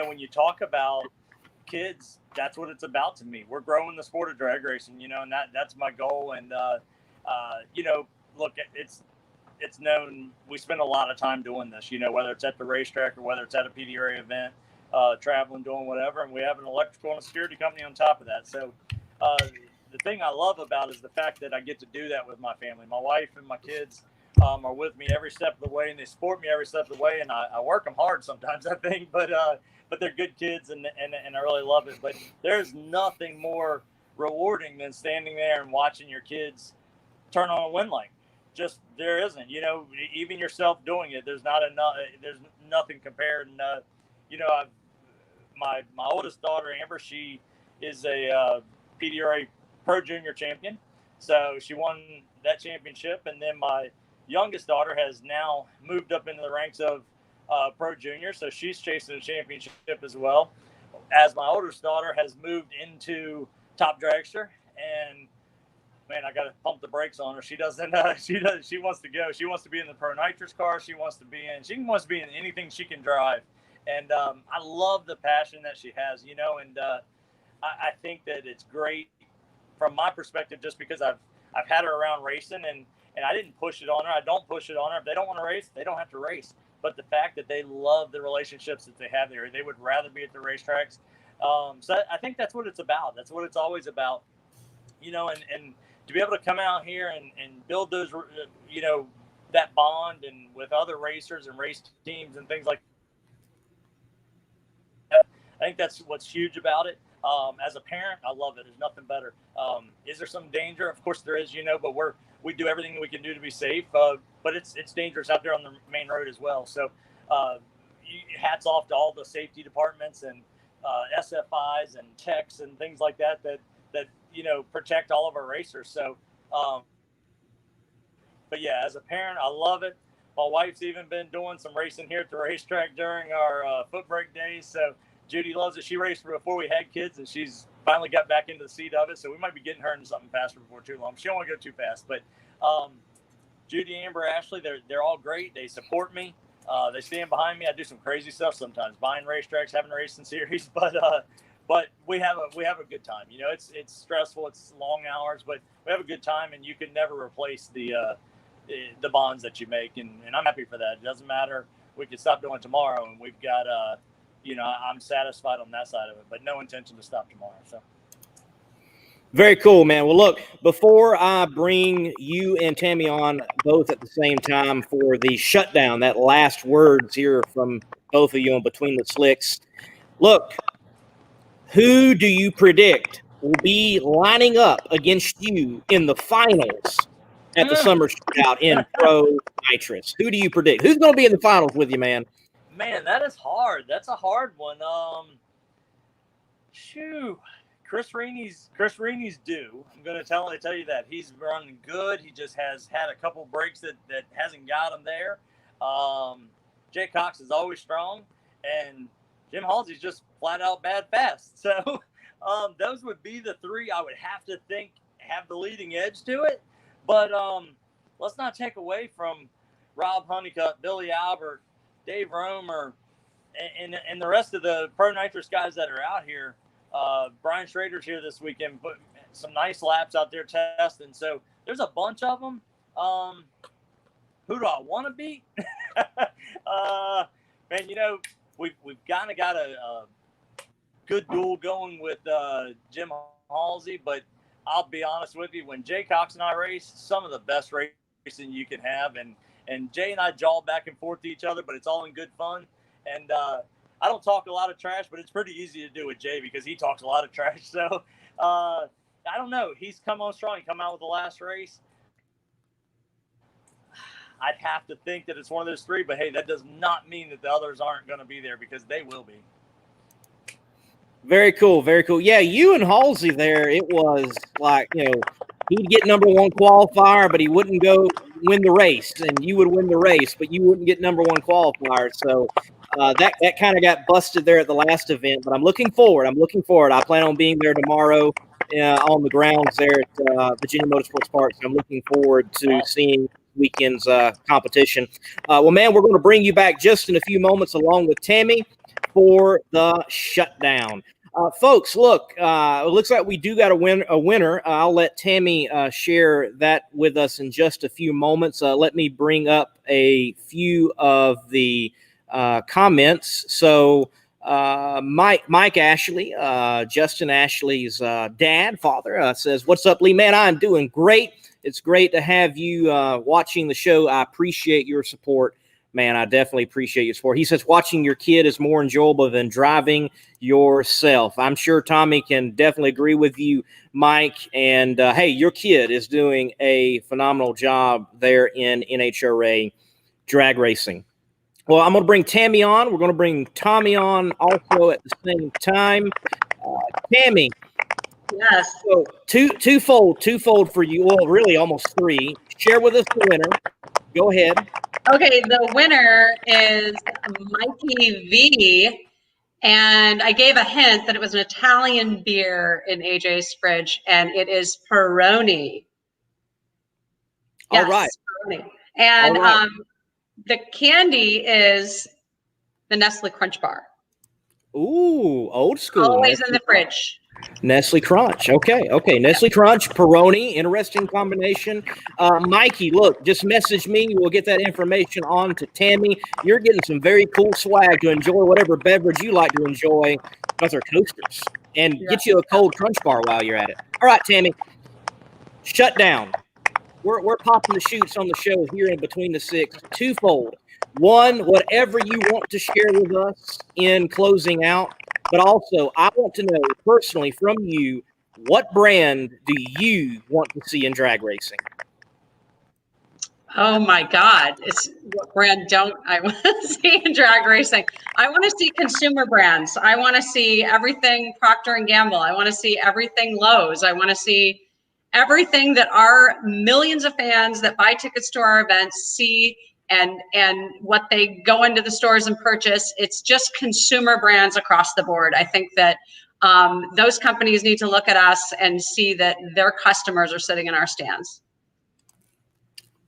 when you talk about kids, that's what it's about to me. We're growing the sport of drag racing, and that's my goal. And, look, it's known we spend a lot of time doing this, whether it's at the racetrack or whether it's at a PDRA event, traveling, doing whatever. And we have an electrical and security company on top of that. So, the thing I love about it is the fact that I get to do that with my family. My wife and my kids are with me every step of the way, and they support me every step of the way. And I work them hard sometimes, I think, but they're good kids, and I really love it. But there's nothing more rewarding than standing there and watching your kids turn on a win light. Just there isn't, even yourself doing it. There's not enough. There's nothing compared. And my oldest daughter Amber, she is a PDRA Pro Junior champion, so she won that championship. And then my youngest daughter has now moved up into the ranks of Pro Junior, so she's chasing a championship as well. As my oldest daughter has moved into Top Dragster, and man, I got to pump the brakes on her. She doesn't. She wants to go. She wants to be in the Pro Nitrous car. She wants to be in anything she can drive. And I love the passion that she has, and I think that it's great from my perspective, just because I've had her around racing, and I didn't push it on her. I don't push it on her. If they don't want to race, they don't have to race. But the fact that they love the relationships that they have there, they would rather be at the racetracks. So I think that's what it's about. That's what it's always about, and to be able to come out here and build those, that bond and with other racers and race teams and things like that. I think that's what's huge about it. As a parent, I love it. There's nothing better. Is there some danger? Of course there is, but we do everything we can do to be safe. But it's dangerous out there on the main road as well. So hats off to all the safety departments and SFIs and techs and things like that protect all of our racers. So, but yeah, as a parent, I love it. My wife's even been doing some racing here at the racetrack during our foot brake days. So Judy loves it. She raced before we had kids, and she's finally got back into the seat of it. So we might be getting her into something faster before too long. She don't want to go too fast. But Judy, Amber, Ashley, they're all great. They support me. They stand behind me. I do some crazy stuff sometimes, buying racetracks, having racing series, but we have a good time. You know, it's stressful, it's long hours, but we have a good time, and you can never replace the bonds that you make, and I'm happy for that. It doesn't matter. We could stop doing tomorrow, and we've got you know, I'm satisfied on that side of it, but no intention to stop tomorrow. So. Very cool, man. Well, look, before I bring you and Tami on both at the same time for the shutdown, that last words here from both of you on Between the Slicks, look, who do you predict will be lining up against you in the finals at the Summer Shootout in Pro Nitrous? Who do you predict? Who's going to be in the finals with you, man? Man, that is hard. That's a hard one. Shoo. Chris Reeney's due. I'm going to tell you that. He's running good. He just has had a couple breaks that hasn't got him there. Jay Cox is always strong, and Jim Halsey's just flat out bad fast. So those would be the three I would have to think have the leading edge to it. But let's not take away from Rob Honeycutt, Billy Albert, Dave Romer, and the rest of the Pro Nitrous guys that are out here. Brian Schrader's here this weekend, put some nice laps out there testing. So there's a bunch of them. Who do I want to beat? Man, you know, we've kind of got a good duel going with Jim Halsey, but I'll be honest with you, when Jay Cox and I race, some of the best racing you can have, and Jay and I jaw back and forth to each other, but it's all in good fun. And I don't talk a lot of trash, but it's pretty easy to do with Jay because he talks a lot of trash. So I don't know. He's come on strong. He come out with the last race. I'd have to think that it's one of those three, but hey, that does not mean that the others aren't going to be there, because they will be. Very cool, very cool. Yeah, you and Halsey there, it was like, you know, he'd get number one qualifier, but he wouldn't go win the race, and you would win the race, but you wouldn't get number one qualifier. So that kind of got busted there at the last event, but I'm looking forward. I plan on being there tomorrow on the grounds there at Virginia Motorsports Park. So I'm looking forward to seeing weekend's competition. Well, man, we're going to bring you back just in a few moments along with Tami for the shutdown. Folks, look, it looks like we do got a winner. I'll let Tami share that with us in just a few moments. Let me bring up a few of the comments. So Mike Ashley, Justin Ashley's father, says, "What's up, Lee? Man, I'm doing great. It's great to have you watching the show. I appreciate your support. Man, I definitely appreciate your support." He says, "Watching your kid is more enjoyable than driving yourself." I'm sure Tami can definitely agree with you, Mike. And hey, your kid is doing a phenomenal job there in NHRA drag racing. Well, I'm going to bring Tami on. We're going to bring Tami on also at the same time. Tami. Yes. So twofold for you. Well, really almost three. Share with us the winner. Go ahead. Okay, the winner is Mikey V, and I gave a hint that it was an Italian beer in AJ's fridge, and it is Peroni. Yes, All right. Peroni. And All right. the candy is the Nestle Crunch Bar. Ooh, old school. Always Nestle in the fridge. Nestle Crunch. Okay. Nestle Crunch, Peroni, interesting combination. Mikey, look, just message me. We'll get that information on to Tami. You're getting some very cool swag to enjoy whatever beverage you like to enjoy. Those are coasters. And get you a cold Crunch Bar while you're at it. All right, Tami. Shut down. We're popping the shoots on the show here in Between the Six. Twofold. One, whatever you want to share with us in closing out. But also, I want to know personally from you, what brand do you want to see in drag racing? Oh my God. It's what brand don't I want to see in drag racing? I want to see consumer brands. I want to see everything Procter & Gamble. I want to see everything Lowe's. I want to see everything that our millions of fans that buy tickets to our events see, and what they go into the stores and purchase. It's just consumer brands across the board. I think that those companies need to look at us and see that their customers are sitting in our stands.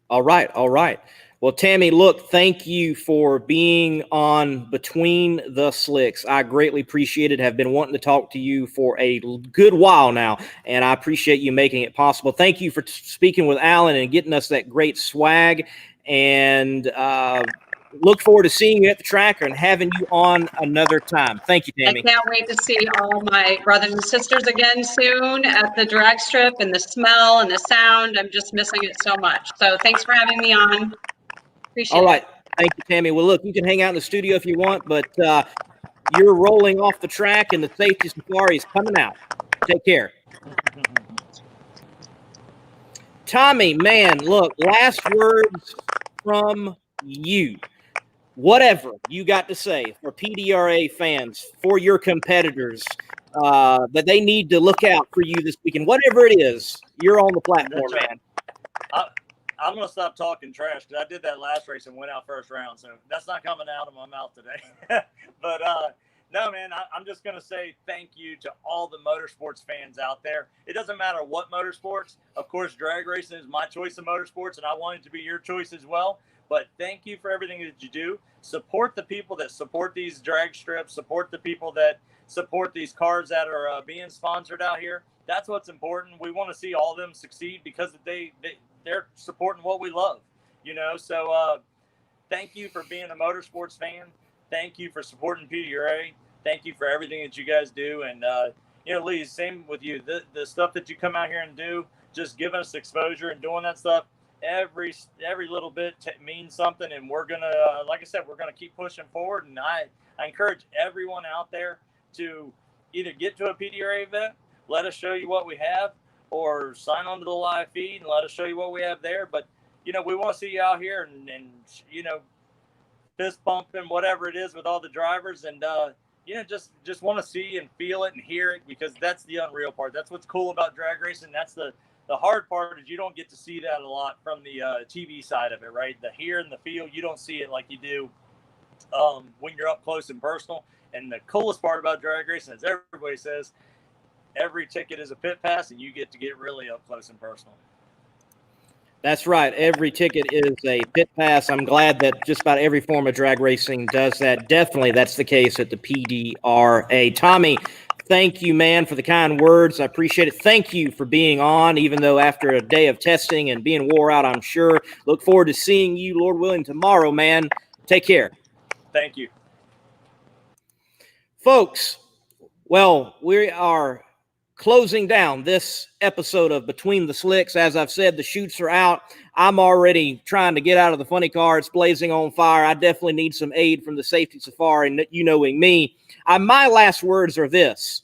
All right. Well, Tami, look, thank you for being on Between the Slicks. I greatly appreciate it. Have been wanting to talk to you for a good while now, and I appreciate you making it possible. Thank you for speaking with Alan and getting us that great swag, and look forward to seeing you at the track and having you on another time. Thank you, Tami. I can't wait to see all my brothers and sisters again soon at the drag strip, and the smell and the sound. I'm just missing it so much. So thanks for having me on. Appreciate All right. it. Thank you, Tami. Well, look, you can hang out in the studio if you want, but you're rolling off the track and the safety safari is coming out. Take care. Tami, man, look, last words from you. Whatever you got to say for PDRA fans, for your competitors, that they need to look out for you this weekend. Whatever it is, you're on the platform, That's right. man. I'm going to stop talking trash because I did that last race and went out first round. So that's not coming out of my mouth today. But no, man, I'm just going to say thank you to all the motorsports fans out there. It doesn't matter what motorsports. Of course, drag racing is my choice of motorsports, and I want it to be your choice as well. But thank you for everything that you do. Support the people that support these drag strips. Support the people that support these cars that are being sponsored out here. That's what's important. We want to see all of them succeed because they're supporting what we love, you know. So thank you for being a motorsports fan. Thank you for supporting PDRA. Thank you for everything that you guys do. And, you know, Lee, same with you. The stuff that you come out here and do, just giving us exposure and doing that stuff, every little bit means something. And we're going to, like I said, we're going to keep pushing forward. And I encourage everyone out there to either get to a PDRA event, let us show you what we have, or sign on to the live feed and let us show you what we have there. But, you know, we want to see you out here and you know, fist pumping, whatever it is with all the drivers. And, you know, just want to see and feel it and hear it, because that's the unreal part. That's what's cool about drag racing. That's the hard part, is you don't get to see that a lot from the TV side of it, right? The hear and the feel, you don't see it like you do when you're up close and personal. And the coolest part about drag racing, as everybody says, every ticket is a pit pass, and you get to get really up close and personal. That's right. Every ticket is a pit pass. I'm glad that just about every form of drag racing does that. Definitely that's the case at the PDRA. Tami, thank you, man, for the kind words. I appreciate it. Thank you for being on, even though after a day of testing and being wore out, I'm sure. Look forward to seeing you, Lord willing, tomorrow, man. Take care. Thank you. Folks, well, we are closing down this episode of Between the Slicks. As I've said, the chutes are out. I'm already trying to get out of the funny car. It's blazing on fire. I definitely need some aid from the safety safari, you knowing me. My last words are this.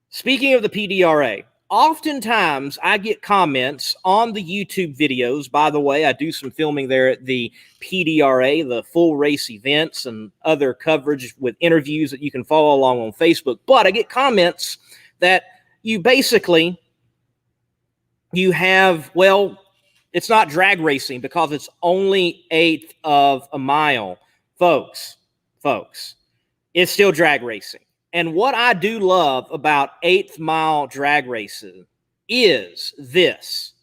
Speaking of the PDRA, oftentimes I get comments on the YouTube videos. By the way, I do some filming there at the PDRA, the full race events and other coverage with interviews that you can follow along on Facebook. But I get comments that you have, well, it's not drag racing because it's only 1/8 of a mile. Folks, it's still drag racing. And what I do love about 1/8 mile drag racing is this.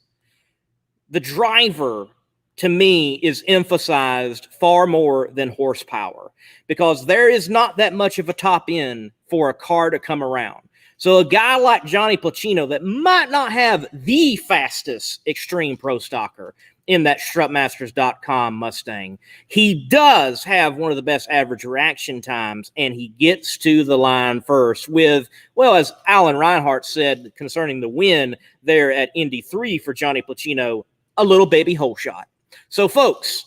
The driver, to me, is emphasized far more than horsepower, because there is not that much of a top end for a car to come around. So a guy like Johnny Placino that might not have the fastest Extreme Pro Stocker in that strutmasters.com Mustang, he does have one of the best average reaction times, and he gets to the line first with, well, as Alan Reinhart said concerning the win there at Indy 3 for Johnny Placino, a little baby hole shot. So, folks,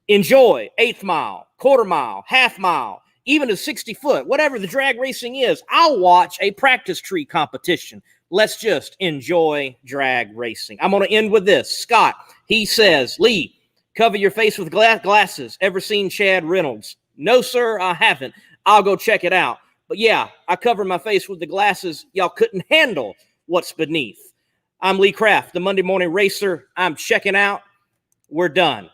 enjoy 1/8 mile, 1/4 mile, 1/2 mile, even a 60-foot, whatever the drag racing is. I'll watch a practice tree competition. Let's just enjoy drag racing. I'm going to end with this. Scott, he says, Lee, cover your face with glasses. Ever seen Chad Reynolds? No, sir, I haven't. I'll go check it out. But yeah, I cover my face with the glasses. Y'all couldn't handle what's beneath. I'm Lee Kraft, the Monday Morning Racer. I'm checking out. We're done.